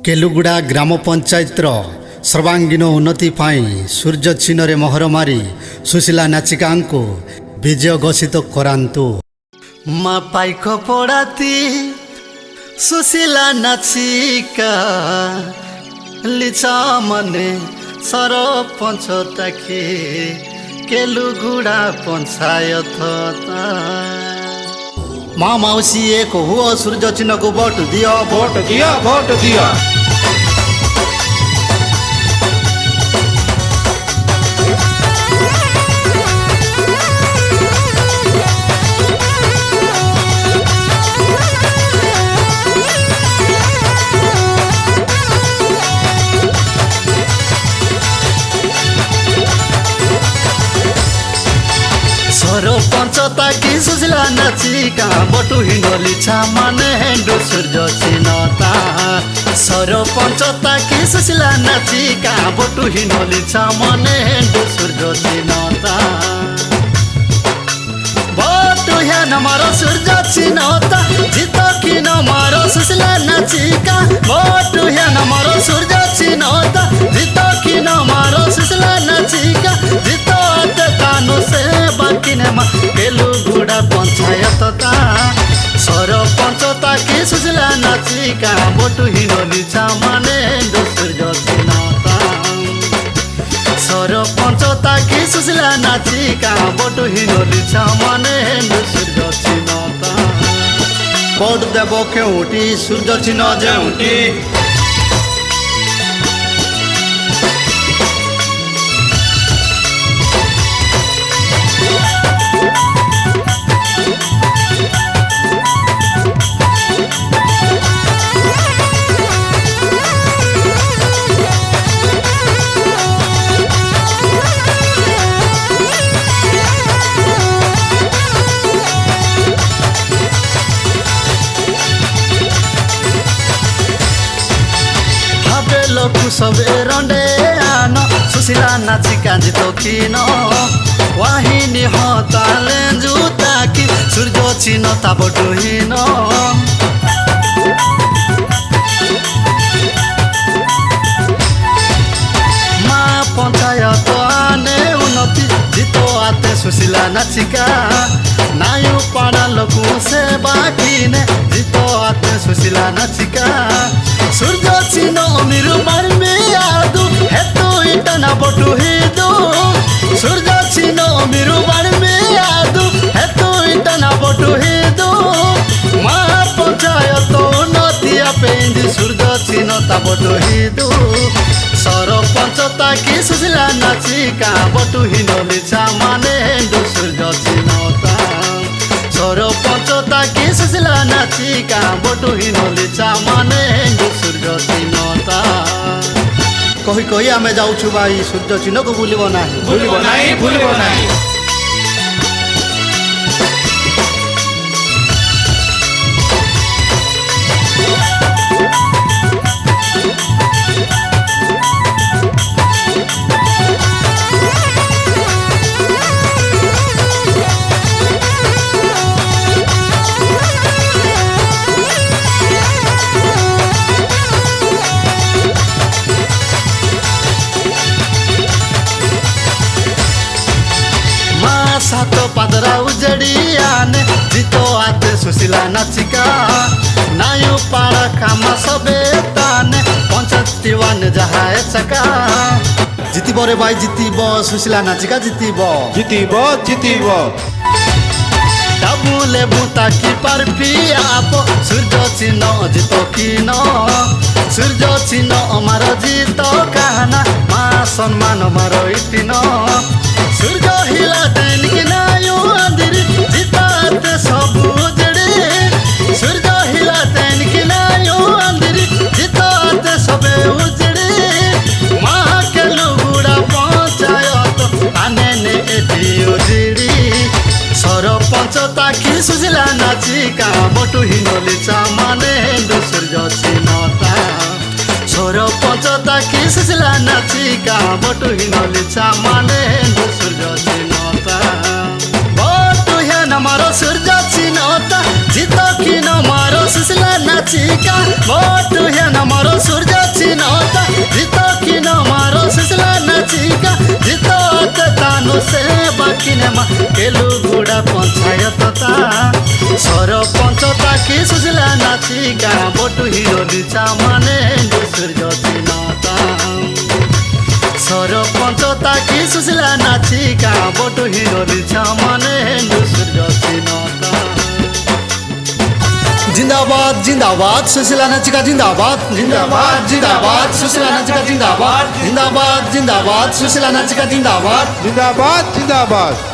केलुगुड़ा ग्राम पंचायतर सर्वांगीन उन्नति सूर्य चिन्ह मोहर मारी सुशीला नाचिका को विजय घोषित करांतु। माँ पाइक पड़ाती सुशीला नाचिका लिचा मने सरपंच ताके केलुगुड़ा पंचायत माँ मौसी एक हुआ सूर्य चिन्ह को वोट दिया वोट दिया वोट दिया। सरपंच ताकि सुशीला नाचिका बटु हिंडोली माने हेंडो सूर्य चिन्हता। सरपंच ताकि सुशीला नाचिका बटु हिंडोली माने हेंडो सूर्य चिन्हता। बटु हेन मारो सूर्य चिन्हता जित कि न मारो सुशीला नाचिका। बटु हेन मारो सूर्य चिन्हता जित कि न मारो सुशीला नाचिका। जित कानो से केलुगुड़ा पंचायत सरपंच ताकि सुशीला नाचिका बटु हिंडोली माने सूर्य चिन्हता। सरपंच ताकि सुशीला नाचिका बटु हिंडोली माने सूर्य चिन्हता। वोट देव केउटी सूर्य चिन्ह जेउटी। लोकु सब रंडे आन सुशीला नाचिका जितो किन वाहिनी हताले जुता कि सूर्य चिन्ह ता बटु हिन। माँ पंचायत आने उन्नति जितो आते सुशीला नाचिका। नायु पाड़ा लोकु से बाकीने जितो आते सुशीला नाचिका। सूर्य चिन्ह मिरु बार में आदु हेतु इटना बटु हिदु। सूर्य चिन्ह मिरु बार में आदु हेतु इटना बटु हिदु। माँ पंचायत उन्नति पेंदी सूर्य चिन्ह ता बटु हिदु। सरपंच ताकि सुशीला नाचिका बटु हिंडोली माने सूर्य चिन्हता। सरपंच ताकि सुशीला नाचिका बटु हिंडोली माने सूर्य चिन्हता। कही कही आम जाऊँ भाई सूर्य चिन्ह को भूल नहीं। सात पादरा उजड़ी आने जितो आते सुशीला नाचिका। नायु पाड़ा कामा सबे ताने पंचायतीवान जहाए चका। जितिब रे भाई जितिब सुशीला नाचिका जितिब जितिब जितिब। डाबुले बुता की पार पियाप सूर्य चिन्ह जितो किन। सूर्य चिन्ह अमार जित कहना माँ सम्मान मारो इतिन। सूर्य हिला तेन की नायु अंदिर जिताते सब उजड़े। सूर्य हिला तेन की नायु अंदिर जिताते सब उजड़े। माँ केलुगुड़ा पंचायत आने ने एटी उजड़ी। सरपंच ताकि सुशीला नाचिका बटु हिंडोली माने सूर्य चिन्हता। सरपंच ताकि सुशीला नाचिका बटु हिंडोली माने सूर्य चिन्हता। बटु हेन मारो सूर्य चिन्हता जित कि न मारो सुशीला नाचिका। बटु हेन मारो सूर्य से बाकी नेमा केलुगुड़ा पंचायतता सरपंचता की सुजला नाची गाँ बटु हिरो दिचा माने सूर्य चिन्हता सरपंचता की सुजला नाची गाँ बटु हिरो दिचा माने सूर्य चिन्हता जिंदाबाद जिंदाबाद सुशीला नाचिका जिंदाबाद जिंदाबाद जिंदाबाद सुशीला नाचिका जिंदाबाद जिंदाबाद जिंदाबाद सुशीला नाचिका जिंदाबाद जिंदाबाद जिंदाबाद